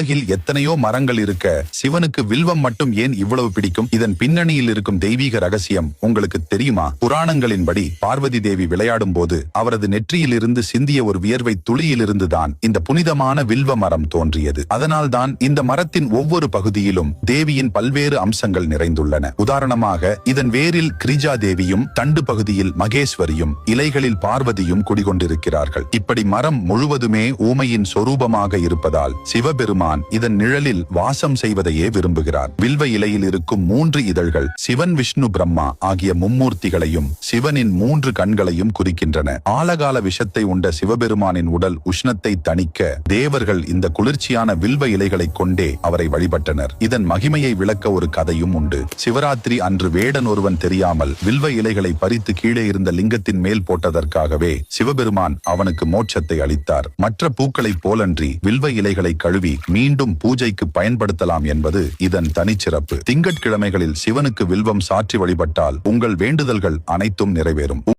உலகில் எத்தனையோ மரங்கள் இருக்க சிவனுக்கு வில்வம் மட்டும் ஏன் இவ்வளவு பிடிக்கும்? இதன் பின்னணியில் இருக்கும் தெய்வீக ரகசியம் உங்களுக்கு தெரியுமா? புராணங்களின்படி பார்வதி தேவி விளையாடும் போது அவரது நெற்றியிலிருந்து சிந்திய ஒரு வியர்வை துளியிலிருந்துதான் இந்த புனிதமான வில்வ மரம் தோன்றியது. அதனால்தான் இந்த மரத்தின் ஒவ்வொரு பகுதியிலும் தேவியின் பல்வேறு அம்சங்கள் நிறைந்துள்ளன. உதாரணமாக இதன் வேரில் கிரிஜா தேவியும், தண்டு பகுதியில் மகேஸ்வரியும், இலைகளில் பார்வதியும் குடிகொண்டிருக்கிறார்கள். இப்படி மரம் முழுவதுமே ஊமையின் சொரூபமாக இருப்பதால் சிவபெருமான் இதன் நிழலில் வாசம் செய்வதையே விரும்புகிறார். வில்வ இலையில் இருக்கும் 3 இதழ்கள் சிவன், விஷ்ணு, பிரம்மா ஆகிய மும்மூர்த்திகளையும் சிவனின் 3 கண்களையும் குறிக்கின்றன. ஆலகால விஷத்தை உண்ட சிவபெருமானின் உடல் உஷ்ணத்தை தணிக்க தேவர்கள் இந்த குளிர்ச்சியான வில்வ இலைகளை கொண்டே அவரை வழிபட்டனர். இதன் மகிமையை விளக்க ஒரு கதையும் உண்டு. சிவராத்திரி அன்று வேடன் ஒருவன் தெரியாமல் வில்வ இலைகளை பறித்து கீழே இருந்த லிங்கத்தின் மேல் போட்டதற்காகவே சிவபெருமான் அவனுக்கு மோட்சத்தை அளித்தார். மற்ற பூக்களைப் போலன்றி வில்வ இலைகளை கழுவி மீண்டும் பூஜைக்கு பயன்படுத்தலாம் என்பது இதன் தனிச்சிறப்பு. திங்கட்கிழமைகளில் சிவனுக்கு வில்வம் சாற்றி வழிபட்டால் உங்கள் வேண்டுதல்கள் அனைத்தும் நிறைவேறும்.